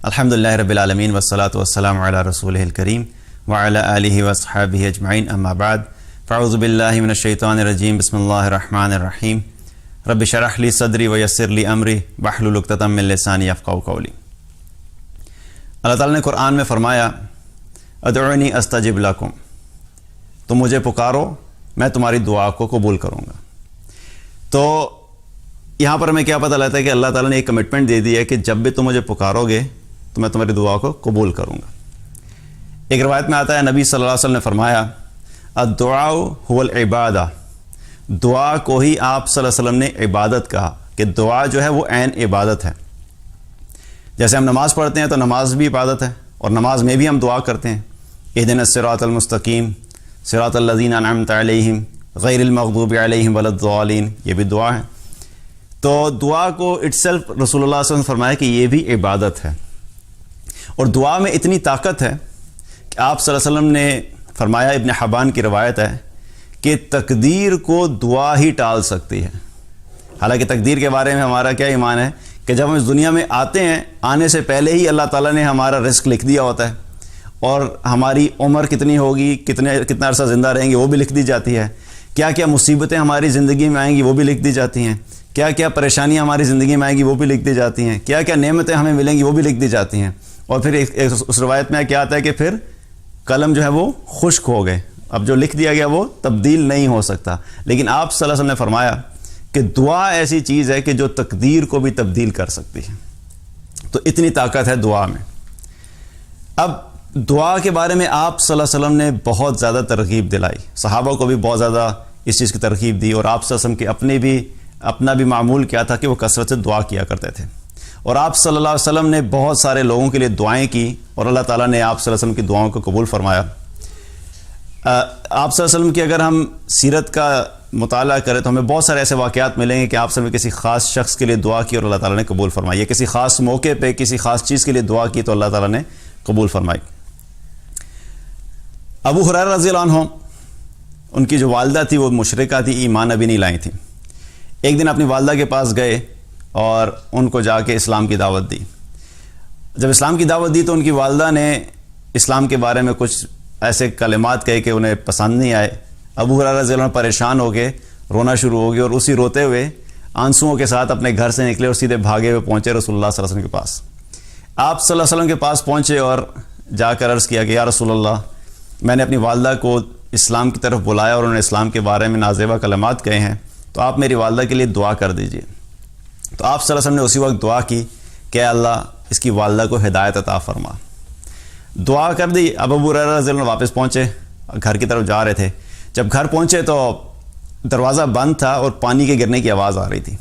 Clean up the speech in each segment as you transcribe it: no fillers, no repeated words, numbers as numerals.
الحمدللہ رب العالمین والصلاة والسلام علی رسولہ الکریم وعلی آلہ واصحابہ اجمعین اما بعد فاعوذ باللہ من الشیطان الرجیم بسم اللہ الرحمن الرحیم رب اشرح لی صدری ویسر لی امری واحلل عقدۃ من لسانی یفقہوا قولی۔ اللہ تعالیٰ نے قرآن میں فرمایا ادعونی استجب لکم، تم مجھے پکارو میں تمہاری دعا کو قبول کروں گا۔ تو یہاں پر ہمیں کیا پتہ لگتا ہے کہ اللہ تعالیٰ نے ایک کمٹمنٹ دے دی ہے کہ جب بھی تم مجھے پکارو گے تو میں تمہاری دعا کو قبول کروں گا۔ ایک روایت میں آتا ہے نبی صلی اللہ علیہ وسلم نے فرمایا الدعاء هو العبادہ، دعا کو ہی آپ صلی اللہ علیہ وسلم نے عبادت کہا کہ دعا جو ہے وہ عین عبادت ہے۔ جیسے ہم نماز پڑھتے ہیں تو نماز بھی عبادت ہے، اور نماز میں بھی ہم دعا کرتے ہیں اہدنا الصراط المستقیم صراط الذین انعمت علیہم غیر المغضوب علیہم ولا الضالین، یہ بھی دعا ہے۔ تو دعا کو اٹسیلف رسول اللہ صلی اللہ علیہ وسلم نے فرمایا کہ یہ بھی عبادت ہے، اور دعا میں اتنی طاقت ہے کہ آپ صلی اللہ علیہ وسلم نے فرمایا، ابن حبان کی روایت ہے کہ تقدیر کو دعا ہی ٹال سکتی ہے۔ حالانکہ تقدیر کے بارے میں ہمارا کیا ایمان ہے کہ جب ہم اس دنیا میں آتے ہیں آنے سے پہلے ہی اللہ تعالیٰ نے ہمارا رزق لکھ دیا ہوتا ہے، اور ہماری عمر کتنی ہوگی، کتنا عرصہ زندہ رہیں گے وہ بھی لکھ دی جاتی ہے، کیا کیا مصیبتیں ہماری زندگی میں آئیں گی وہ بھی لکھ دی جاتی ہیں، کیا کیا پریشانیاں ہماری زندگی میں آئیں گی وہ بھی لکھ دی جاتی ہیں، کیا کیا نعمتیں ہمیں ملیں گی وہ بھی لکھ دی جاتی ہیں۔ اور پھر اس روایت میں کیا آتا ہے کہ پھر قلم جو ہے وہ خشک ہو گئے، اب جو لکھ دیا گیا وہ تبدیل نہیں ہو سکتا۔ لیکن آپ صلی اللہ علیہ وسلم نے فرمایا کہ دعا ایسی چیز ہے کہ جو تقدیر کو بھی تبدیل کر سکتی ہے، تو اتنی طاقت ہے دعا میں۔ اب دعا کے بارے میں آپ صلی اللہ علیہ وسلم نے بہت زیادہ ترغیب دلائی، صحابہ کو بھی بہت زیادہ اس چیز کی ترغیب دی، اور آپ صلی اللہ علیہ وسلم کے اپنا بھی معمول کیا تھا کہ وہ کثرت سے دعا کیا کرتے تھے، اور آپ صلی اللہ علیہ وسلم نے بہت سارے لوگوں کے لیے دعائیں کی، اور اللہ تعالیٰ نے آپ صلی اللہ علیہ وسلم کی دعاؤں کو قبول فرمایا۔ آپ صلی اللہ علیہ وسلم کی اگر ہم سیرت کا مطالعہ کریں تو ہمیں بہت سارے ایسے واقعات ملیں گے کہ آپ صلی اللہ علیہ وسلم نے کسی خاص شخص کے لیے دعا کی اور اللہ تعالیٰ نے قبول فرمائی، یا کسی خاص موقع پہ کسی خاص چیز کے لیے دعا کی تو اللہ تعالیٰ نے قبول فرمائی۔ ابو ہریرہ رضی اللہ عنہ، ان کی جو والدہ تھی وہ مشرکہ تھی، ایمان ابھی نہیں لائی تھیں۔ ایک دن اپنی والدہ کے پاس گئے اور ان کو جا کے اسلام کی دعوت دی۔ جب اسلام کی دعوت دی تو ان کی والدہ نے اسلام کے بارے میں کچھ ایسے کلمات کہے کہ انہیں پسند نہیں آئے۔ ابو ہریرہ رضی اللہ عنہ پریشان ہو کے رونا شروع ہو گئے، اور اسی روتے ہوئے آنسوؤں کے ساتھ اپنے گھر سے نکلے اور سیدھے بھاگے ہوئے پہنچے رسول اللہ صلی اللہ علیہ وسلم کے پاس۔ آپ صلی اللہ علیہ وسلم کے پاس پہنچے اور جا کر عرض کیا کہ یا رسول اللہ، میں نے اپنی والدہ کو اسلام کی طرف بلایا اور انہوں نے اسلام کے بارے میں نازیبہ کلمات کہے ہیں، تو آپ میری والدہ کے لیے دعا کر دیجئے۔ تو آپ صلی اللہ علیہ وسلم نے اسی وقت دعا کی کہ اللہ اس کی والدہ کو ہدایت عطا فرما۔ دعا کر دی۔ اب ابو ہریرہ رضی اللہ عنہ واپس پہنچے، گھر کی طرف جا رہے تھے۔ جب گھر پہنچے تو دروازہ بند تھا اور پانی کے گرنے کی آواز آ رہی تھی۔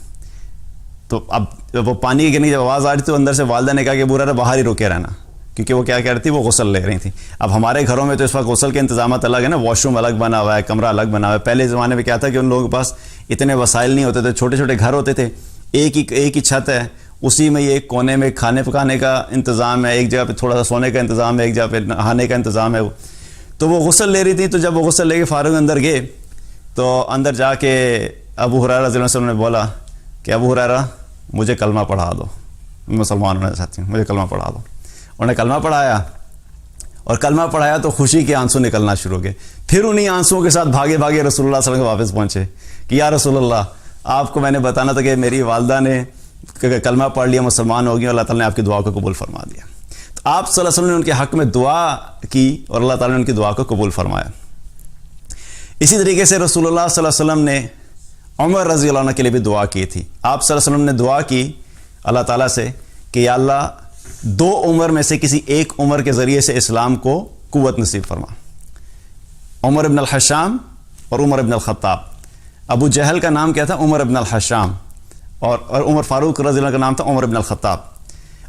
تو اب وہ پانی کے گرنے کی آواز آ رہی تھی تو اندر سے والدہ نے کہا کہ ابو ہریرہ باہر ہی رکے رہنا، کیونکہ وہ کیا کہہ رہی تھی، وہ غسل لے رہی تھی۔ اب ہمارے گھروں میں تو اس وقت غسل کے انتظامات الگ ہیں نا، واش روم الگ بنا ہوا ہے، کمرہ الگ بنا ہوا ہے۔ پہلے زمانے میں کیا تھا کہ ان لوگوں کے پاس اتنے وسائل نہیں ہوتے تھے، چھوٹے چھوٹے گھر ہوتے تھے، ایک ہی چھت ہے، اسی میں ایک کونے میں کھانے پکانے کا انتظام ہے، ایک جگہ پہ تھوڑا سا سونے کا انتظام ہے، ایک جگہ پہ نہانے کا انتظام ہے۔ تو وہ غسل لے رہی تھی، تو جب وہ غسل لے کے فارغ اندر گئے تو اندر جا کے ابو ہریرہ رضی اللہ عنہ نے بولا کہ ابو ہریرہ مجھے کلمہ پڑھا دو، میں مسلمان ہونا چاہتی ہوں، مجھے کلمہ پڑھا دو۔ انہوں نے کلمہ پڑھایا، اور کلمہ پڑھایا تو خوشی کے آنسو نکلنا شروع ہو گئے۔ پھر انہی آنسوؤں کے ساتھ بھاگے بھاگے رسول اللہ صلی اللہ علیہ وسلم واپس پہنچے کہ یا رسول اللہ، آپ کو میں نے بتانا تھا کہ میری والدہ نے کلمہ پڑھ لیا، مسلمان ہو گئی، اور اللہ تعالیٰ نے آپ کی دعا کو قبول فرما دیا۔ تو آپ صلی اللہ علیہ وسلم نے ان کے حق میں دعا کی اور اللہ تعالیٰ نے ان کی دعا کو قبول فرمایا۔ اسی طریقے سے رسول اللہ صلی اللہ علیہ وسلم نے عمر رضی اللہ عنہ کے لیے بھی دعا کی تھی۔ آپ صلی اللہ علیہ وسلم نے دعا کی اللہ تعالیٰ سے کہ یا اللہ، دو عمر میں سے کسی ایک عمر کے ذریعے سے اسلام کو قوت نصیب فرما۔ عمر ابن الحشام اور عمر ابن الخطاب۔ ابو جہل کا نام کیا تھا؟ عمر ابن الحشام، اور عمر فاروق رضی اللہ عنہ کا نام تھا عمر ابن الخطاب۔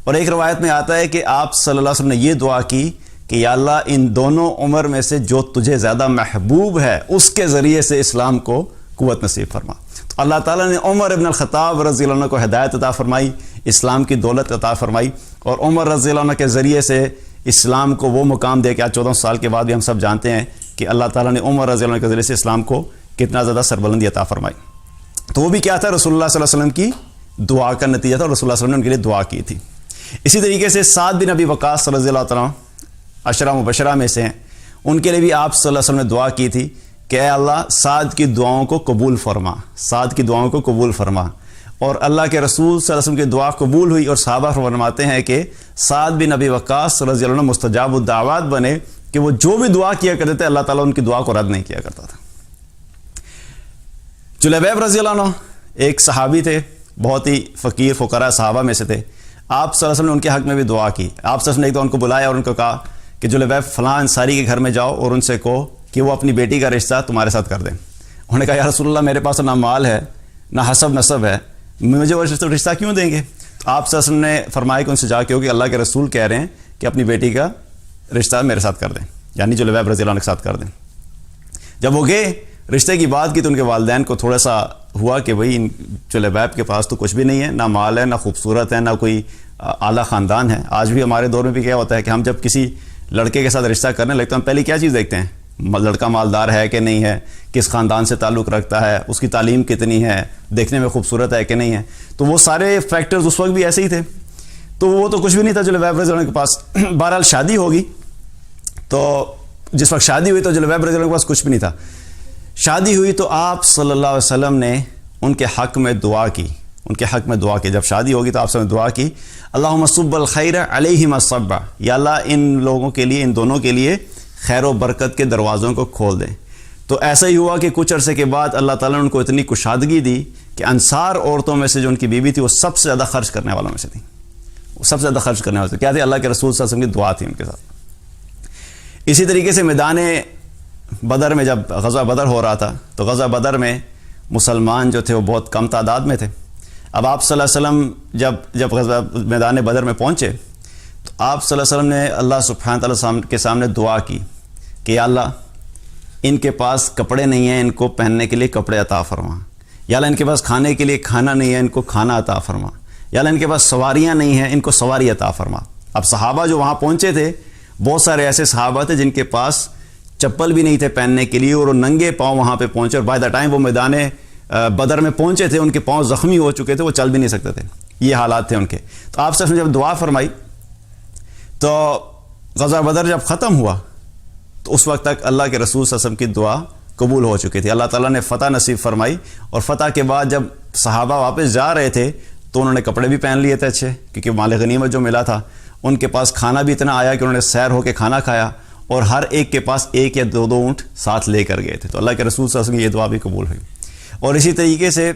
اور ایک روایت میں آتا ہے کہ آپ صلی اللہ علیہ وسلم نے یہ دعا کی کہ یا اللہ، ان دونوں عمر میں سے جو تجھے زیادہ محبوب ہے اس کے ذریعے سے اسلام کو قوت نصیب فرما۔ تو اللہ تعالیٰ نے عمر ابن الخطاب رضی اللہ عنہ کو ہدایت عطا فرمائی، اسلام کی دولت عطا فرمائی، اور عمر رضی اللہ عنہ کے ذریعے سے اسلام کو وہ مقام دے کہ آج 14 سال کے بعد بھی ہم سب جانتے ہیں کہ اللہ تعالیٰ نے عمر رضی اللہ عنہ کے ذریعے سے اسلام کو کتنا زیادہ سربلندی عطا فرمائی۔ تو وہ بھی کیا تھا؟ رسول اللہ صلی اللہ علیہ وسلم کی دعا کا نتیجہ تھا، اور رسول اللہ صلی اللہ علیہ وسلم نے ان کے لیے دعا کی تھی۔ اسی طریقے سے سعد بن ابی وقاص رضی اللہ تعالیٰ عشرہ مبشرہ میں سے ہیں، ان کے لیے بھی آپ صلی اللہ علیہ وسلم نے دعا کی تھی کہ اے اللہ سعد کی دعاؤں کو قبول فرما، سعد کی دعاؤں کو قبول فرما، اور اللہ کے رسول صلی اللہ علیہ وسلم کی دعا قبول ہوئی، اور صحابہ فرماتے ہیں کہ سعد بن ابی وقاص رضی اللہ عنہ مستجاب الدعوات بنے کہ وہ جو بھی دعا کیا کرتے تھے اللہ تعالیٰ ان کی دعا کو رد نہیں کیا کرتا تھا۔ جلیبیب رضی اللہ عنہ ایک صحابی تھے، بہت ہی فقیر فقراء صحابہ میں سے تھے۔ آپ صلی اللہ علیہ وسلم نے ان کے حق میں بھی دعا کی۔ آپ صلی اللہ علیہ وسلم نے ایک تو ان کو بلایا اور ان کو کہا کہ جلیبیب فلاں انصاری کے گھر میں جاؤ اور ان سے کہو کہ وہ اپنی بیٹی کا رشتہ تمہارے ساتھ کر دیں۔ انہوں نے کہا یا رسول اللہ میرے پاس نہ مال ہے نہ حسب نسب ہے، مجھے وہ رشتہ کیوں دیں گے؟ آپ صلی اللہ علیہ وسلم نے فرمایا کہ ان سے جا کے ہو کہ اللہ کے رسول کہہ رہے ہیں کہ اپنی بیٹی کا رشتہ میرے ساتھ کر دیں، یعنی جلیبیب رضی اللہ عنہ کے ساتھ کر دیں۔ جب وہ گئے رشتے کی بات کی تو ان کے والدین کو تھوڑا سا ہوا کہ بھئی جلیبیب کے پاس تو کچھ بھی نہیں ہے، نہ مال ہے نہ خوبصورت ہے نہ کوئی اعلیٰ خاندان ہے۔ آج بھی ہمارے دور میں بھی کیا ہوتا ہے کہ ہم جب کسی لڑکے کے ساتھ رشتہ کرنے لگتے ہیں ہم پہلے کیا چیز دیکھتے ہیں؟ لڑکا مالدار ہے کہ نہیں ہے، کس خاندان سے تعلق رکھتا ہے، اس کی تعلیم کتنی ہے، دیکھنے میں خوبصورت ہے کہ نہیں ہے۔ تو وہ سارے فیکٹرز اس وقت بھی ایسے ہی تھے، تو وہ تو کچھ بھی نہیں تھا جلیبیب رضی اللہ عنہ کے پاس۔ بہرحال شادی ہوگی تو جس وقت شادی ہوئی تو جلیبیب رضی اللہ عنہ کے پاس کچھ بھی نہیں تھا۔ شادی ہوئی تو آپ صلی اللہ علیہ وسلم نے ان کے حق میں دعا کی، ان کے حق میں دعا کی۔ جب شادی ہوگی تو آپ سے دعا کی اللہم صب الخیر علیہم صبا، یا اللہ ان لوگوں کے لیے، ان دونوں کے لیے خیر و برکت کے دروازوں کو کھول دیں۔ تو ایسا ہی ہوا کہ کچھ عرصے کے بعد اللہ تعالیٰ نے ان کو اتنی کشادگی دی کہ انصار عورتوں میں سے جو ان کی بیوی تھی وہ سب سے زیادہ خرچ کرنے والوں میں سے تھی، وہ سب سے زیادہ خرچ کرنے والے تھے۔ کیا تھے؟ اللہ کے رسول صلی اللہ علیہ وسلم کی دعا تھی ان کے ساتھ۔ اسی طریقے سے میدان بدر میں جب غزوہ بدر ہو رہا تھا تو غزوہ بدر میں مسلمان جو تھے وہ بہت کم تعداد میں تھے۔ اب آپ صلی اللہ علیہ وسلم جب غزوہ میدان بدر میں پہنچے تو آپ صلی اللہ علیہ وسلم نے اللہ سبحانہ تعالیٰ کے سامنے دعا کی کہ یا اللہ ان کے پاس کپڑے نہیں ہیں، ان کو پہننے کے لیے کپڑے عطا فرما، یا اللہ ان کے پاس کھانے کے لیے کھانا نہیں ہے، ان کو کھانا عطا فرما، یا اللہ ان کے پاس سواریاں نہیں ہیں، ان کو سواری عطا فرما۔ اب صحابہ جو وہاں پہنچے تھے بہت سارے ایسے صحابہ تھے جن کے پاس چپل بھی نہیں تھے پہننے کے لیے، اور وہ ننگے پاؤں وہاں پہ پہنچے، اور بائی دا ٹائم وہ میدان بدر میں پہنچے تھے ان کے پاؤں زخمی ہو چکے تھے، وہ چل بھی نہیں سکتے تھے، یہ حالات تھے ان کے۔ تو آپ سے جب دعا فرمائی تو غزوہ بدر جب ختم ہوا تو اس وقت تک اللہ کے رسول صلی اللہ علیہ وسلم کی دعا قبول ہو چکی تھی۔ اللہ تعالیٰ نے فتح نصیب فرمائی، اور فتح کے بعد جب صحابہ واپس جا رہے تھے تو انہوں نے کپڑے بھی پہن لیے تھے اچھے، کیونکہ مال غنیمت جو ملا تھا۔ ان کے پاس کھانا بھی اتنا آیا کہ انہوں نے سیر ہو کے کھانا کھایا، اور ہر ایک کے پاس ایک یا دو اونٹ ساتھ لے کر گئے تھے۔ تو اللہ کے رسول صلی اللہ علیہ وسلم کی یہ دعا بھی قبول ہوئی۔ اور اسی طریقے سے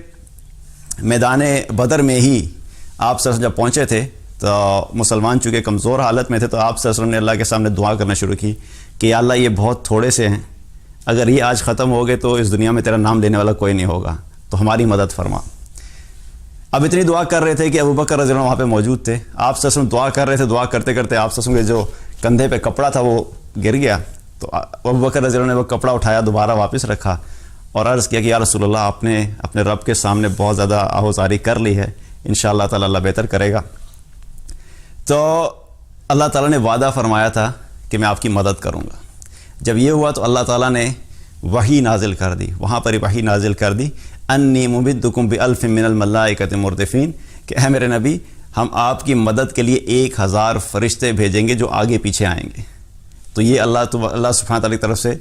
میدان بدر میں ہی آپ صلی اللہ علیہ وسلم جب پہنچے تھے تو مسلمان چونکہ کمزور حالت میں تھے تو آپ صلی اللہ علیہ وسلم نے اللہ کے سامنے دعا کرنا شروع کی کہ یا اللہ یہ بہت تھوڑے سے ہیں، اگر یہ آج ختم ہو گئے تو اس دنیا میں تیرا نام لینے والا کوئی نہیں ہوگا، تو ہماری مدد فرما۔ اب اتنی دعا کر رہے تھے کہ ابو بکر رضی اللہ عنہ وہاں پہ موجود تھے۔ آپ صلی اللہ علیہ وسلم دعا کر رہے تھے، دعا کرتے کرتے آپ صلی اللہ علیہ وسلم کے جو کندھے پہ کپڑا تھا وہ گر گیا، تو ابو بکر رضی اللہ عنہ نے وہ کپڑا اٹھایا، دوبارہ واپس رکھا اور عرض کیا کہ یا رسول اللہ آپ نے اپنے رب کے سامنے بہت زیادہ آہوزاری کر لی ہے، انشاءاللہ تعالی اللہ بہتر کرے گا۔ تو اللہ تعالیٰ نے وعدہ فرمایا تھا کہ میں آپ کی مدد کروں گا۔ جب یہ ہوا تو اللہ تعالیٰ نے وحی نازل کر دی، وہاں پر وحی نازل کر دی انی ممدکم بألف من الملائکۃ مردفین، کہ اے میرے نبی ہم آپ کی مدد کے لیے 1000 فرشتے بھیجیں گے جو آگے پیچھے آئیں گے۔ تو یہ اللہ سبحانہ تعالیٰ کی طرف سے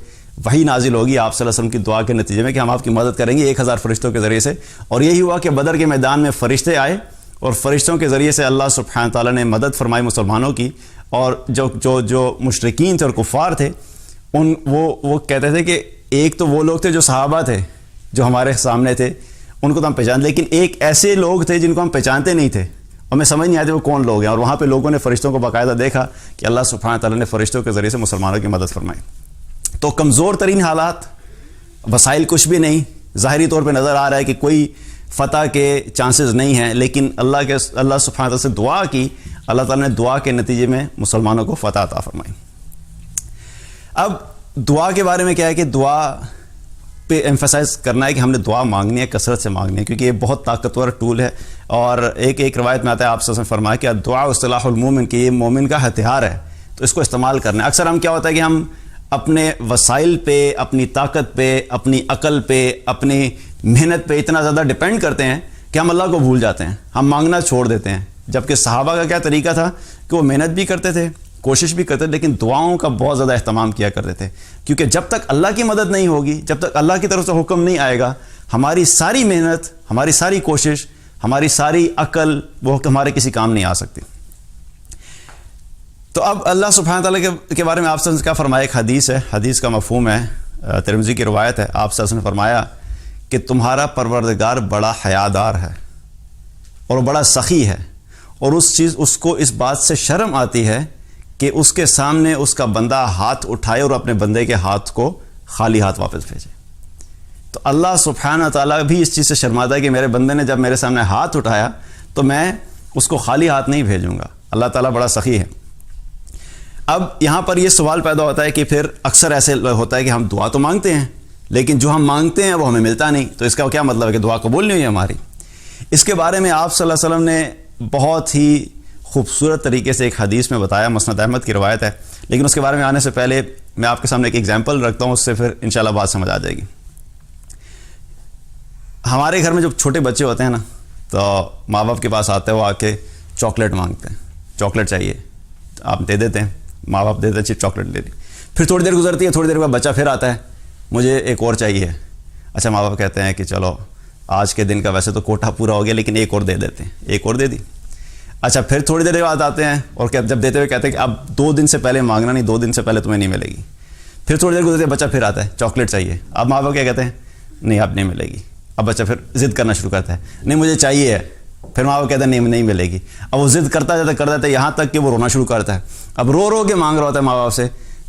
وحی نازل ہوگی آپ صلی اللہ علیہ وسلم کی دعا کے نتیجے میں کہ ہم آپ کی مدد کریں گے 1000 فرشتوں کے ذریعے سے۔ اور یہی ہوا کہ بدر کے میدان میں فرشتے آئے اور فرشتوں کے ذریعے سے اللہ سبحانہ تعالیٰ نے مدد فرمائی مسلمانوں کی، اور جو مشرکین تھے اور کفار تھے وہ کہتے تھے کہ ایک تو وہ لوگ تھے جو صحابہ تھے جو ہمارے سامنے تھے، ان کو تو ہم پہچانتے، لیکن ایک ایسے لوگ تھے جن کو ہم پہچانتے نہیں تھے، ہمیں سمجھ نہیں آتے وہ کون لوگ ہیں۔ اور وہاں پہ لوگوں نے فرشتوں کو باقاعدہ دیکھا کہ اللہ سبحانہ تعالیٰ نے فرشتوں کے ذریعے سے مسلمانوں کی مدد فرمائی۔ تو کمزور ترین حالات، وسائل کچھ بھی نہیں، ظاہری طور پہ نظر آ رہا ہے کہ کوئی فتح کے چانسز نہیں ہیں، لیکن اللہ سبحانہ تعالیٰ سے دعا کی، اللہ تعالیٰ نے دعا کے نتیجے میں مسلمانوں کو فتح عطا فرمائی۔ اب دعا کے بارے میں کیا ہے کہ دعا پہ ایمفسائز کرنا ہے کہ ہم نے دعا مانگنی ہے، کثرت سے مانگنی ہے، کیونکہ یہ بہت طاقتور ٹول ہے۔ اور ایک روایت میں آتا ہے آپ سے فرمایا کہ دعا اصطلاح المومن، کہ یہ مومن کا ہتھیار ہے، تو اس کو استعمال کرنا ہے۔ اکثر ہم کیا ہوتا ہے کہ ہم اپنے وسائل پہ، اپنی طاقت پہ، اپنی عقل پہ، اپنی محنت پہ اتنا زیادہ ڈیپینڈ کرتے ہیں کہ ہم اللہ کو بھول جاتے ہیں، ہم مانگنا چھوڑ دیتے ہیں۔ جبکہ صحابہ کا کیا طریقہ تھا کہ وہ محنت بھی کرتے تھے، کوشش بھی کرتے تھے، لیکن دعاؤں کا بہت زیادہ اہتمام کیا کرتے تھے، کیونکہ جب تک اللہ کی مدد نہیں ہوگی، جب تک اللہ کی طرف سے حکم نہیں آئے گا، ہماری ساری محنت، ہماری ساری کوشش، ہماری ساری عقل وہ ہمارے کسی کام نہیں آ سکتی۔ تو اب اللہ سبحانہ تعالیٰ کے بارے میں آپ سے کیا فرمایا؟ ایک حدیث ہے، حدیث کا مفہوم ہے، ترمذی کی روایت ہے، آپ سے نے فرمایا کہ تمہارا پروردگار بڑا حیادار ہے اور بڑا سخی ہے، اور اس کو اس بات سے شرم آتی ہے کہ اس کے سامنے اس کا بندہ ہاتھ اٹھائے اور اپنے بندے کے ہاتھ کو خالی ہاتھ واپس بھیجے۔ تو اللہ سبحانہ تعالیٰ بھی اس چیز سے شرماتا ہے کہ میرے بندے نے جب میرے سامنے ہاتھ اٹھایا تو میں اس کو خالی ہاتھ نہیں بھیجوں گا۔ اللہ تعالیٰ بڑا سخی ہے۔ اب یہاں پر یہ سوال پیدا ہوتا ہے کہ پھر اکثر ایسے ہوتا ہے کہ ہم دعا تو مانگتے ہیں، لیکن جو ہم مانگتے ہیں وہ ہمیں ملتا نہیں، تو اس کا کیا مطلب ہے کہ دعا قبول نہیں ہوئی ہماری؟ اس کے بارے میں آپ صلی اللہ علیہ وسلم نے بہت ہی خوبصورت طریقے سے ایک حدیث میں بتایا، مسند احمد کی روایت ہے، لیکن اس کے بارے میں آنے سے پہلے میں آپ کے سامنے ایک ایگزامپل رکھتا ہوں، اس سے پھر انشاءاللہ بات سمجھ آ جائے گی۔ ہمارے گھر میں جب چھوٹے بچے ہوتے ہیں نا، تو ماں باپ کے پاس آتے ہیں، وہ آ کے چاکلیٹ مانگتے ہیں، چاکلیٹ چاہیے، آپ دے دیتے ہیں، ماں باپ دے دیتے ہیں، چاکلیٹ لے لی۔ پھر تھوڑی دیر گزرتی ہے، تھوڑی دیر بعد بچہ پھر آتا ہے، مجھے ایک اور چاہیے۔ اچھا، ماں باپ کہتے ہیں کہ چلو آج کے دن کا ویسے تو کوٹا پورا ہو گیا، لیکن ایک اور دے دیتے ہیں، ایک اور دے دی۔ اچھا، پھر تھوڑی دیر بعد آتے ہیں اور جب دیتے ہوئے کہتے ہیں کہ اب 2 دن سے پہلے مانگنا نہیں، 2 دن سے پہلے تمہیں نہیں ملے گی۔ پھر تھوڑی دیر گزرتی ہے، بچہ پھر آتا ہے، چاکلیٹ چاہیے۔ اب ماں باپ کیا کہتے ہیں؟ نہیں، اب نہیں ملے گی۔ اب بچہ پھر ضد کرنا شروع کرتا ہے، نہیں مجھے چاہیے ہے۔ پھر ماں باپ کہتے ہیں نہیں ملے گی۔ اب وہ ضد کرتا جاتا ہے یہاں تک کہ وہ رونا شروع کرتا ہے۔ اب رو رو کے مانگ رہا ہوتا ہے ماں باپ سے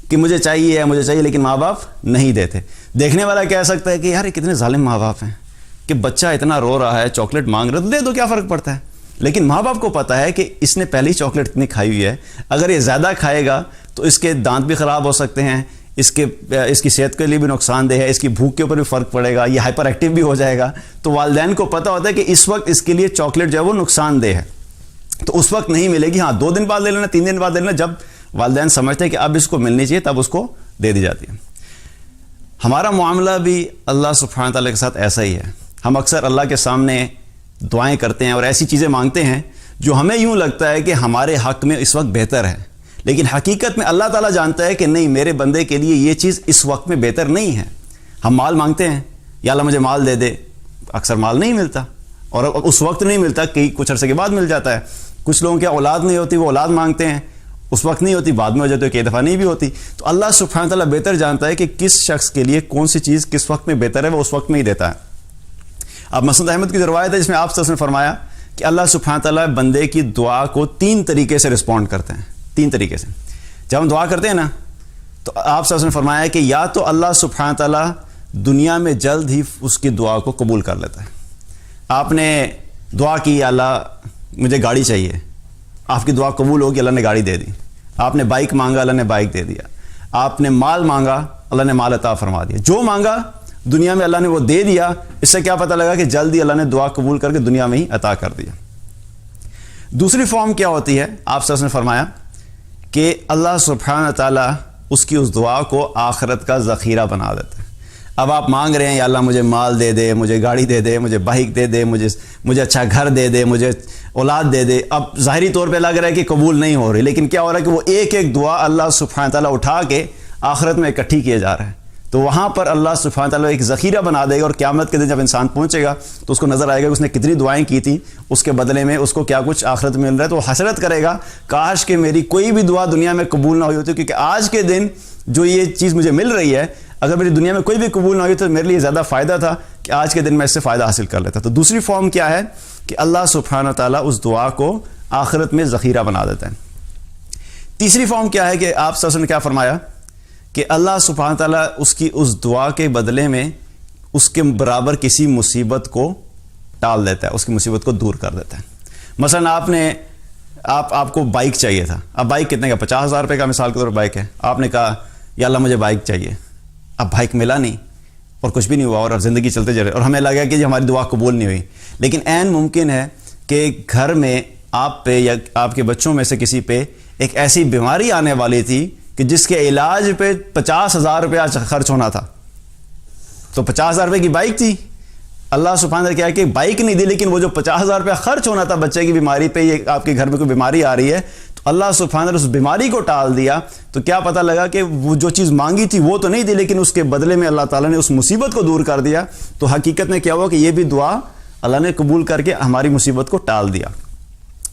کہ مجھے چاہیے، لیکن ماں باپ نہیں دیتے۔ دیکھنے والا کہہ سکتا ہے کہ یار یہ کتنے ظالم ماں باپ ہیں کہ بچہ اتنا رو رہا ہے، چاکلیٹ مانگ رہا ہے، تو دے دو، کیا فرق پڑتا ہے؟ لیکن ماں باپ کو پتا ہے کہ اس نے پہلی چاکلیٹ اتنی کھائی ہوئی ہے، اگر یہ زیادہ کھائے گا تو اس کے دانت بھی خراب ہو سکتے ہیں، اس کی صحت کے لیے بھی نقصان دہ ہے، اس کی بھوک کے اوپر بھی فرق پڑے گا، یہ ہائپر ایکٹیو بھی ہو جائے گا۔ تو والدین کو پتہ ہوتا ہے کہ اس وقت اس کے لیے چاکلیٹ جو ہے وہ نقصان دہ ہے، تو اس وقت نہیں ملے گی۔ ہاں 2 دن بعد لے لینا، 3 دن بعد لے لینا، جب والدین سمجھتے ہیں کہ اب اس کو ملنی چاہیے تب اس کو دے دی جاتی ہے۔ ہمارا معاملہ بھی اللہ سبحانہ تعالیٰ کے ساتھ ایسا ہی ہے۔ ہم اکثر اللہ کے سامنے دعائیں کرتے ہیں اور ایسی چیزیں مانگتے ہیں جو ہمیں یوں لگتا ہے کہ ہمارے حق میں اس وقت بہتر ہے، لیکن حقیقت میں اللہ تعالیٰ جانتا ہے کہ نہیں، میرے بندے کے لیے یہ چیز اس وقت میں بہتر نہیں ہے۔ ہم مال مانگتے ہیں، یا اللہ مجھے مال دے دے، اکثر مال نہیں ملتا، اور اس وقت نہیں ملتا، کچھ عرصے کے بعد مل جاتا ہے۔ کچھ لوگوں کی اولاد نہیں ہوتی، وہ اولاد مانگتے ہیں، اس وقت نہیں ہوتی، بعد میں ہو جاتی ہے، کئی دفعہ نہیں بھی ہوتی۔ تو اللہ سبحانہ تعالیٰ بہتر جانتا ہے کہ کس شخص کے لیے کون سی چیز کس وقت میں بہتر ہے، وہ اس وقت میں ہی دیتا ہے۔ اب مسند احمد کی روایت ہے جس میں آپ سے فرمایا کہ اللہ سبحانہ تعالیٰ بندے کی دعا کو 3 طریقے سے رسپونڈ کرتے ہیں، 3 طریقے سے۔ جب ہم دعا کرتے ہیں نا، تو آپ سے فرمایا کہ یا تو اللہ سبحانہ تعالیٰ دنیا میں جلد ہی اس کی دعا کو قبول کر لیتا ہے۔ آپ نے دعا کی یا اللہ مجھے گاڑی چاہیے، آپ کی دعا قبول ہوگی، اللہ نے گاڑی دے دی۔ آپ نے بائک مانگا، اللہ نے بائک دے دیا۔ آپ نے مال مانگا، اللہ نے مال عطا فرما دیا۔ جو مانگا دنیا میں اللہ نے وہ دے دیا۔ اس سے کیا پتہ لگا کہ جلد ہی اللہ نے دعا قبول کر کے دنیا میں ہی عطا کر دیا۔ دوسری فارم کیا ہوتی ہے؟ آپ سے فرمایا کہ اللہ سبحانہ تعالیٰ اس کی اس دعا کو آخرت کا ذخیرہ بنا دیتا ہے۔ اب آپ مانگ رہے ہیں یا اللہ مجھے مال دے دے، مجھے گاڑی دے دے، مجھے بائک دے دے، مجھے اچھا گھر دے دے، مجھے اولاد دے دے۔ اب ظاہری طور پہ لگ رہا ہے کہ قبول نہیں ہو رہی، لیکن کیا ہو رہا ہے کہ وہ ایک ایک دعا اللہ سبحانہ تعالیٰ اٹھا کے آخرت میں اکٹھی کیے جا رہا ہے۔ تو وہاں پر اللہ سبحانہ تعالیٰ ایک ذخیرہ بنا دے گا، اور قیامت کے دن جب انسان پہنچے گا تو اس کو نظر آئے گا کہ اس نے کتنی دعائیں کی تھیں، اس کے بدلے میں اس کو کیا کچھ آخرت میں مل رہا ہے۔ تو وہ حسرت کرے گا، کاش کہ میری کوئی بھی دعا دنیا میں قبول نہ ہوئی ہوتی، کیونکہ آج کے دن جو یہ چیز مجھے مل رہی ہے، اگر میری دنیا میں کوئی بھی قبول نہ ہوئی تو میرے لیے زیادہ فائدہ تھا کہ آج کے دن میں اس سے فائدہ حاصل کر لیتا۔ تو دوسری فارم کیا ہے کہ اللہ سبحانہ تعالیٰ اس دعا کو آخرت میں ذخیرہ بنا دیتا ہے۔ تیسری فارم کیا ہے کہ آپ صلی اللہ علیہ وسلم نے کیا فرمایا کہ اللہ سبحانہ تعالیٰ اس کی اس دعا کے بدلے میں اس کے برابر کسی مصیبت کو ٹال دیتا ہے، اس کی مصیبت کو دور کر دیتا ہے۔ مثلا آپ کو بائک چاہیے تھا، اب بائک کتنے کا؟ 50,000 روپے کا مثال کے طور پر بائک ہے۔ آپ نے کہا یا اللہ مجھے بائک چاہیے، اب بائک ملا نہیں اور کچھ بھی نہیں ہوا، اور زندگی چلتے جا رہے، اور ہمیں لگا کہ ہماری دعا قبول نہیں ہوئی۔ لیکن عین ممکن ہے کہ گھر میں آپ پہ یا آپ کے بچوں میں سے کسی پہ ایک ایسی بیماری آنے والی تھی کہ جس کے علاج پہ 50,000 روپیہ خرچ ہونا تھا، تو 50,000 روپے کی بائک تھی، اللہ سبحانہ کیا ہے کہ بائک نہیں دی، لیکن وہ جو 50,000 روپیہ خرچ ہونا تھا بچے کی بیماری پہ، یہ آپ کے گھر میں کوئی بیماری آ رہی ہے تو اللہ سبحانہ نے اس بیماری کو ٹال دیا. تو کیا پتہ لگا کہ وہ جو چیز مانگی تھی وہ تو نہیں دی، لیکن اس کے بدلے میں اللہ تعالیٰ نے اس مصیبت کو دور کر دیا. تو حقیقت میں کیا ہوا کہ یہ بھی دعا اللہ نے قبول کر کے ہماری مصیبت کو ٹال دیا.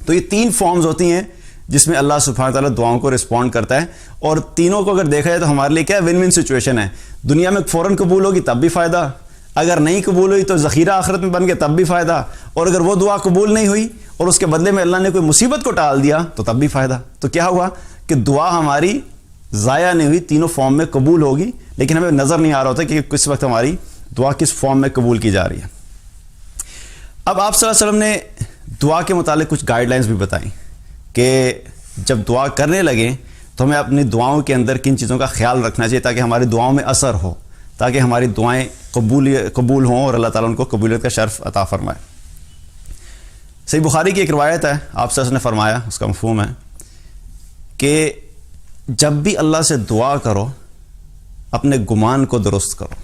تو یہ 3 فارمز ہوتی ہیں جس میں اللہ سبحانہ تعالیٰ دعاؤں کو رسپونڈ کرتا ہے، اور تینوں کو اگر دیکھا جائے تو ہمارے لیے کیا ون ون سچویشن ہے. دنیا میں فوراً قبول ہوگی تب بھی فائدہ، اگر نہیں قبول ہوئی تو ذخیرہ آخرت میں بن گیا تب بھی فائدہ، اور اگر وہ دعا قبول نہیں ہوئی اور اس کے بدلے میں اللہ نے کوئی مصیبت کو ٹال دیا تو تب بھی فائدہ. تو کیا ہوا کہ دعا ہماری ضائع نہیں ہوئی، تینوں فارم میں قبول ہوگی، لیکن ہمیں نظر نہیں آ رہا ہوتا کہ کس وقت ہماری دعا کس فارم میں قبول کی جا رہی ہے. اب آپ صلی اللہ علیہ وسلم نے دعا کے متعلق کچھ گائیڈ لائنز بھی بتائیں کہ جب دعا کرنے لگیں تو ہمیں اپنی دعاؤں کے اندر کن چیزوں کا خیال رکھنا چاہیے تاکہ ہماری دعاؤں میں اثر ہو، تاکہ ہماری دعائیں قبول ہوں اور اللہ تعالیٰ ان کو قبولیت کا شرف عطا فرمائے. صحیح بخاری کی ایک روایت ہے، آپ صلی اللہ علیہ وسلم نے فرمایا، اس کا مفہوم ہے کہ جب بھی اللہ سے دعا کرو اپنے گمان کو درست کرو،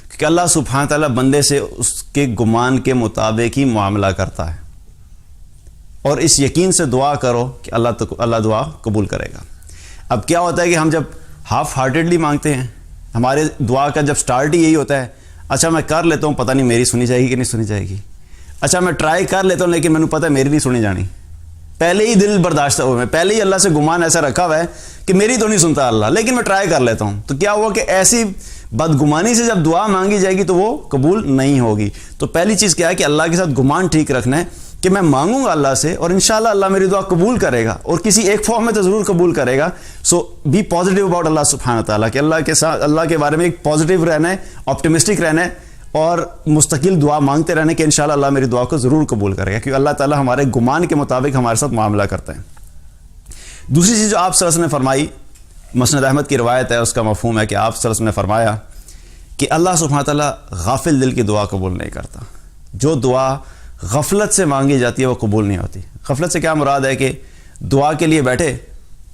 کیونکہ اللہ سبحانہ تعالیٰ بندے سے اس کے گمان کے مطابق ہی معاملہ کرتا ہے، اور اس یقین سے دعا کرو کہ اللہ دعا قبول کرے گا. اب کیا ہوتا ہے کہ ہم جب ہاف ہارٹیڈلی مانگتے ہیں، ہمارے دعا کا جب سٹارٹ ہی یہی ہوتا ہے، اچھا میں کر لیتا ہوں، پتہ نہیں میری سنی جائے گی کہ نہیں سنی جائے گی، اچھا میں ٹرائی کر لیتا ہوں لیکن میں نے پتہ ہے میری نہیں سنی جانی. پہلے ہی دل برداشت ہوا، میں پہلے ہی اللہ سے گمان ایسا رکھا ہوا ہے کہ میری تو نہیں سنتا اللہ، لیکن میں ٹرائی کر لیتا ہوں. تو کیا ہوا کہ ایسی بدگمانی سے جب دعا مانگی جائے گی تو وہ قبول نہیں ہوگی. تو پہلی چیز کیا ہے کہ اللہ کے ساتھ گمان ٹھیک رکھنا ہے کہ میں مانگوں گا اللہ سے اور انشاءاللہ اللہ میری دعا قبول کرے گا، اور کسی ایک فارم میں تو ضرور قبول کرے گا. سو بی پازیٹیو اباؤٹ اللہ سبحانہ تعالیٰ، کہ اللہ کے ساتھ اللہ کے بارے میں ایک پازیٹیو رہنا ہے، آپٹیمسٹک رہنا ہے، اور مستقل دعا مانگتے رہنا کہ انشاءاللہ اللہ میری دعا کو ضرور قبول کرے گا، کیونکہ اللہ تعالیٰ ہمارے گمان کے مطابق ہمارے ساتھ معاملہ کرتا ہے. دوسری چیز جو آپ صلی اللہ علیہ وسلم نے فرمائی، مسند احمد کی روایت ہے، اس کا مفہوم ہے کہ آپ صلی اللہ علیہ وسلم نے فرمایا کہ اللہ سبحانہ تعالیٰ غافل دل کی دعا قبول نہیں کرتا. جو دعا غفلت سے مانگی جاتی ہے وہ قبول نہیں ہوتی. غفلت سے کیا مراد ہے کہ دعا کے لیے بیٹھے،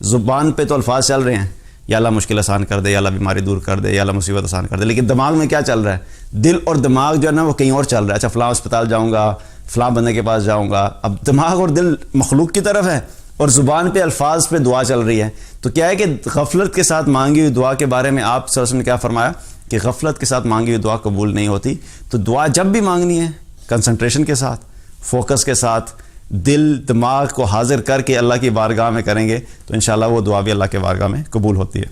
زبان پہ تو الفاظ چل رہے ہیں، یا اللہ مشکل آسان کر دے، یا اللہ بیماری دور کر دے، یا اللہ مصیبت آسان کر دے، لیکن دماغ میں کیا چل رہا ہے؟ دل اور دماغ جو ہے نا وہ کہیں اور چل رہا ہے. اچھا فلاں اسپتال جاؤں گا، فلاں بندے کے پاس جاؤں گا. اب دماغ اور دل مخلوق کی طرف ہے اور زبان پہ الفاظ پہ دعا چل رہی ہے. تو کیا ہے کہ غفلت کے ساتھ مانگی ہوئی دعا کے بارے میں آپ صلی اللہ علیہ وسلم نے کیا فرمایا کہ غفلت کے ساتھ مانگی ہوئی دعا قبول نہیں ہوتی. تو دعا جب بھی مانگنی ہے کنسنٹریشن کے ساتھ، فوکس کے ساتھ، دل دماغ کو حاضر کر کے اللہ کی بارگاہ میں کریں گے تو انشاءاللہ وہ دعا بھی اللہ کے بارگاہ میں قبول ہوتی ہے.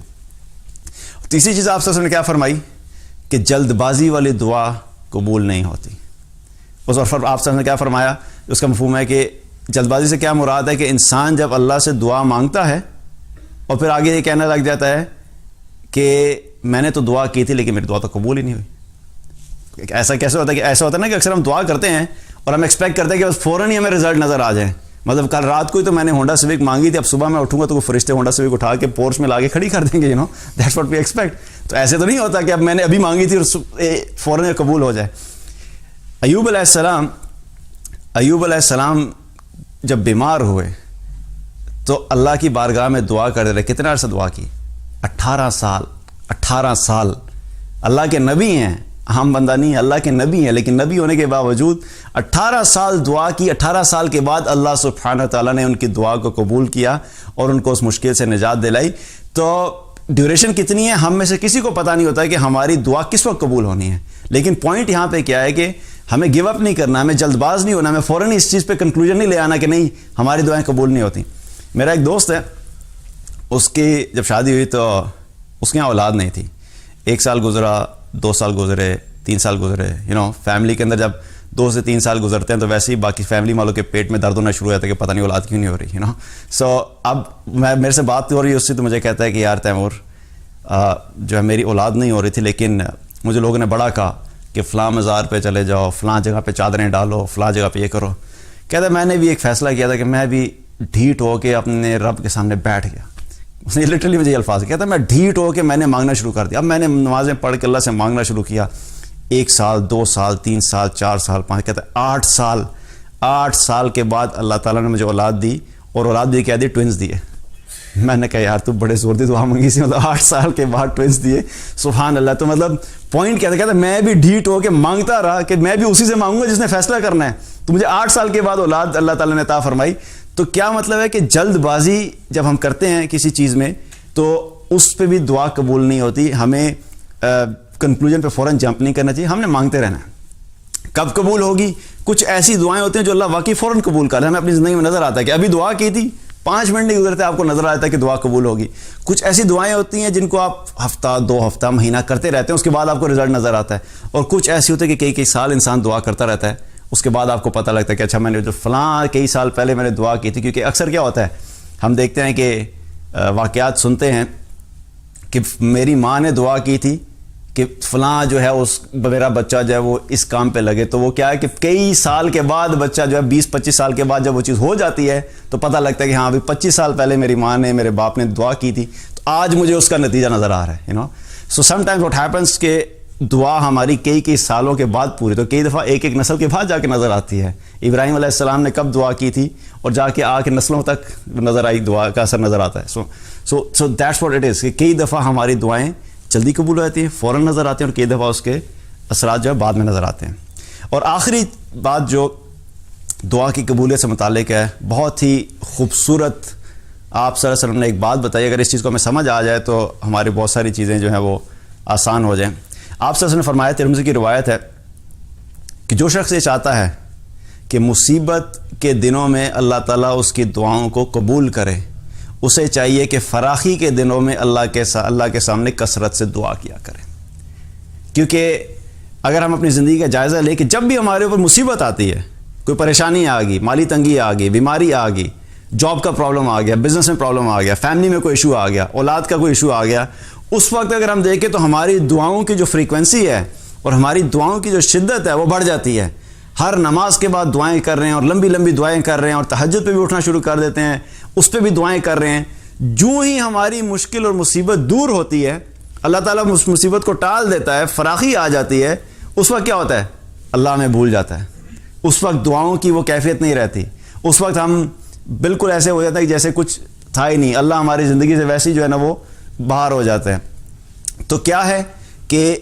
تیسری چیز آپ صلی اللہ علیہ وسلم نے کیا فرمائی کہ جلد بازی والی دعا قبول نہیں ہوتی. اس اور آپ صلی اللہ علیہ وسلم نے کیا فرمایا، اس کا مفہوم ہے کہ جلد بازی سے کیا مراد ہے کہ انسان جب اللہ سے دعا مانگتا ہے اور پھر آگے یہ کہنے لگ جاتا ہے کہ میں نے تو دعا کی تھی لیکن میری دعا تو قبول ہی نہیں ہوئی. ایسا کیسے ہوتا ہے کہ ایسا ہوتا ہے نا کہ اکثر ہم دعا کرتے ہیں اور ہم ایکسپیکٹ کرتے ہیں کہ بس فوراً ہی ہمیں رزلٹ نظر آ جائیں. مطلب کل رات کو ہی تو میں نے ہونڈا سیوک مانگی تھی، اب صبح میں اٹھوں گا تو وہ فرشتے ہونڈا سیوک اٹھا کے پورش میں لا کے کھڑی کر دیں گے. That's what we expect. تو ایسے تو نہیں ہوتا کہ اب میں نے ابھی مانگی تھی اور فوراً قبول ہو جائے. ایوب علیہ السلام جب بیمار ہوئے تو اللہ کی بارگاہ میں دعا کرتے رہے. کتنا عرصہ دعا کی؟ 18 سال. اللہ کے نبی ہیں، عام بندہ نہیں ہے، اللہ کے نبی ہیں، لیکن نبی ہونے کے باوجود 18 سال دعا کی. 18 سال کے بعد اللہ سبحانہ تعالیٰ نے ان کی دعا کو قبول کیا اور ان کو اس مشکل سے نجات دلائی. تو ڈیوریشن کتنی ہے ہم میں سے کسی کو پتہ نہیں ہوتا ہے کہ ہماری دعا کس وقت قبول ہونی ہے. لیکن پوائنٹ یہاں پہ کیا ہے کہ ہمیں گیو اپ نہیں کرنا، ہمیں جلد باز نہیں ہونا، ہمیں فوراً اس چیز پہ کنکلوژن نہیں لے آنا کہ نہیں ہماری دعائیں قبول نہیں ہوتی. میرا ایک دوست ہے، اس کی جب شادی ہوئی تو اس کے یہاں اولاد نہیں تھی. 1 سال گزرا، 2 سال گزرے، 3 سال گزرے. فیملی کے اندر جب 2 سے 3 سال گزرتے ہیں تو ویسے ہی باقی فیملی والوں کے پیٹ میں درد ہونا شروع ہوتا ہے کہ پتہ نہیں اولاد کیوں نہیں ہو رہی. سو اب میرے سے بات ہو رہی ہے اس سے، تو مجھے کہتا ہے کہ یار تیمور جو ہے میری اولاد نہیں ہو رہی تھی، لیکن مجھے لوگوں نے بڑا کہا کہ فلاں مزار پہ چلے جاؤ، فلاں جگہ پہ چادریں ڈالو، فلاں جگہ پہ یہ کرو. کہتا ہے میں نے بھی ایک فیصلہ کیا تھا کہ میں بھی ڈھیٹ ہو کے اپنے رب کے سامنے بیٹھ گیا. اس نے لٹرلی مجھے یہ الفاظ کہتا ہے میں ڈھیٹ ہو کے میں نے مانگنا شروع کر دیا. اب میں نے نمازیں پڑھ کے اللہ سے مانگنا شروع کیا. 1 سال، 2 سال، 3 سال، 4 سال، 5. کہتا ہے 8 سال کے بعد اللہ تعالیٰ نے مجھے اولاد دی، اور اولاد بھی کیا دی؟ ٹوئنز دیے. میں نے کہا یار تو بڑے زور دی دعا مانگی سی, مطلب 8 سال کے بعد ٹوینس دیے, سبحان اللہ. تو مطلب پوائنٹ کیا تھا, کہتا میں بھی ڈھیٹ ہو کے مانگتا رہا کہ میں بھی اسی سے مانگوں گا جس نے فیصلہ کرنا ہے. تو مجھے 8 سال کے بعد اولاد اللہ تعالیٰ نے عطا فرمائی. تو کیا مطلب ہے کہ جلد بازی جب ہم کرتے ہیں کسی چیز میں تو اس پہ بھی دعا قبول نہیں ہوتی. ہمیں کنکلوژن پہ فوراً جمپ نہیں کرنا چاہیے, ہم نے مانگتے رہنا ہے. کب قبول ہوگی؟ کچھ ایسی دعائیں ہوتی ہیں جو اللہ واقعی فوراً قبول کر رہے ہیں. ہمیں اپنی زندگی میں نظر آتا ہے کہ ابھی دعا کی تھی, 5 منٹ نہیں گزرتے آپ کو نظر آتا ہے کہ دعا قبول ہوگی. کچھ ایسی دعائیں ہوتی ہیں جن کو آپ ہفتہ 2 ہفتہ مہینہ کرتے رہتے ہیں, اس کے بعد آپ کو رزلٹ نظر آتا ہے. اور کچھ ایسی ہوتی ہے کہ کئی سال انسان دعا کرتا رہتا ہے, اس کے بعد آپ کو پتہ لگتا ہے کہ اچھا میں نے جو فلاں کئی سال پہلے میں نے دعا کی تھی. کیونکہ اکثر کیا ہوتا ہے, ہم دیکھتے ہیں کہ واقعات سنتے ہیں کہ میری ماں نے دعا کی تھی کہ فلاں جو ہے اس میرا بچہ جو ہے وہ اس کام پہ لگے. تو وہ کیا ہے کہ کئی سال کے بعد بچہ جو ہے 20-25 سال کے بعد جب وہ چیز ہو جاتی ہے تو پتہ لگتا ہے کہ ہاں ابھی 25 سال پہلے میری ماں نے میرے باپ نے دعا کی تھی, تو آج مجھے اس کا نتیجہ نظر آ رہا ہے. سو سم ٹائمز واٹ ہیپنس کہ دعا ہماری کئی سالوں کے بعد پوری, تو کئی دفعہ ایک نسل کے بعد جا کے نظر آتی ہے. ابراہیم علیہ السلام نے کب دعا کی تھی اور جا کے آ کے نسلوں تک نظر آئی, دعا کا اثر نظر آتا ہے. So that's what it is کہ کئی دفعہ ہماری دعائیں جلدی قبول ہو جاتی ہیں, فوراً نظر آتے ہیں, اور کئی دفعہ اس کے اثرات جو ہے بعد میں نظر آتے ہیں. اور آخری بات جو دعا کی قبولیت سے متعلق ہے, بہت ہی خوبصورت آپ صلی اللہ علیہ وسلم نے ایک بات بتائی. اگر اس چیز کو ہمیں سمجھ آ جائے تو ہماری بہت ساری چیزیں جو ہیں وہ آسان ہو جائیں. آپ صلی اللہ علیہ وسلم نے فرمایا, ترمذی کی روایت ہے, کہ جو شخص یہ چاہتا ہے کہ مصیبت کے دنوں میں اللہ تعالیٰ اس کی دعاؤں کو قبول کرے, اسے چاہیے کہ فراخی کے دنوں میں اللہ کے سامنے کثرت سے دعا کیا کرے. کیونکہ اگر ہم اپنی زندگی کا جائزہ لیں کہ جب بھی ہمارے اوپر مصیبت آتی ہے, کوئی پریشانی آ گئی, مالی تنگی آ گئی, بیماری آ گئی, جاب کا پرابلم آ گیا, بزنس میں پرابلم آ گیا, فیملی میں کوئی ایشو آ گیا, اولاد کا کوئی ایشو آ گیا, اس وقت اگر ہم دیکھیں تو ہماری دعاؤں کی جو فریکوینسی ہے اور ہماری دعاؤں کی جو شدت ہے وہ بڑھ جاتی ہے. ہر نماز کے بعد دعائیں کر رہے ہیں, اور لمبی دعائیں کر رہے ہیں, اور تہجد پہ بھی اٹھنا شروع کر دیتے ہیں, اس پہ بھی دعائیں کر رہے ہیں. جو ہی ہماری مشکل اور مصیبت دور ہوتی ہے, اللہ تعالیٰ اس مصیبت کو ٹال دیتا ہے, فراخی آ جاتی ہے, اس وقت کیا ہوتا ہے, اللہ ہمیں بھول جاتا ہے. اس وقت دعاؤں کی وہ کیفیت نہیں رہتی. اس وقت ہم بالکل ایسے ہو جاتا ہے کہ جیسے کچھ تھا ہی نہیں. اللہ ہماری زندگی سے ویسی جو ہے نا وہ باہر ہو جاتے ہیں. تو کیا ہے کہ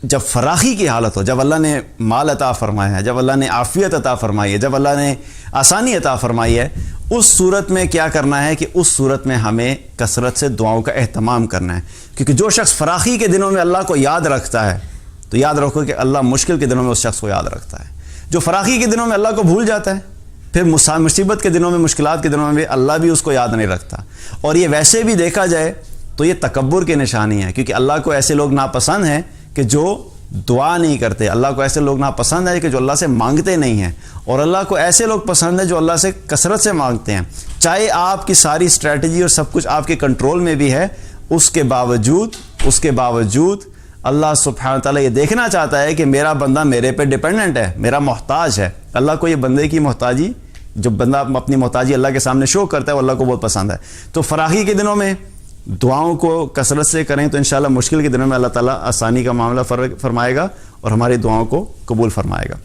جب فراخی کی حالت ہو, جب اللہ نے مال عطا فرمایا ہے, جب اللہ نے عافیت عطا فرمائی ہے, جب اللہ نے آسانی عطا فرمائی ہے, اس صورت میں کیا کرنا ہے کہ اس صورت میں ہمیں کثرت سے دعاؤں کا اہتمام کرنا ہے. کیونکہ جو شخص فراخی کے دنوں میں اللہ کو یاد رکھتا ہے, تو یاد رکھو کہ اللہ مشکل کے دنوں میں اس شخص کو یاد رکھتا ہے. جو فراخی کے دنوں میں اللہ کو بھول جاتا ہے, پھر مصیبت کے دنوں میں, مشکلات کے دنوں میں بھی اللہ بھی اس کو یاد نہیں رکھتا. اور یہ ویسے بھی دیکھا جائے تو یہ تکبر کی نشانی ہے, کیونکہ اللہ کو ایسے لوگ ناپسند ہیں کہ جو دعا نہیں کرتے. اللہ کو ایسے لوگ ناپسند ہیں کہ جو اللہ سے مانگتے نہیں ہیں, اور اللہ کو ایسے لوگ پسند ہیں جو اللہ سے کثرت سے مانگتے ہیں. چاہے آپ کی ساری اسٹریٹجی اور سب کچھ آپ کے کنٹرول میں بھی ہے, اس کے باوجود اللہ سبحانہ وتعالیٰ یہ دیکھنا چاہتا ہے کہ میرا بندہ میرے پہ ڈیپینڈنٹ ہے, میرا محتاج ہے. اللہ کو یہ بندے کی محتاجی, جو بندہ اپنی محتاجی اللہ کے سامنے شو کرتا ہے, وہ اللہ کو بہت پسند ہے. تو فراخی کے دنوں میں دعاؤں کو کثرت سے کریں تو انشاءاللہ مشکل کے دنوں میں اللہ تعالیٰ آسانی کا معاملہ فرمائے گا اور ہماری دعاؤں کو قبول فرمائے گا.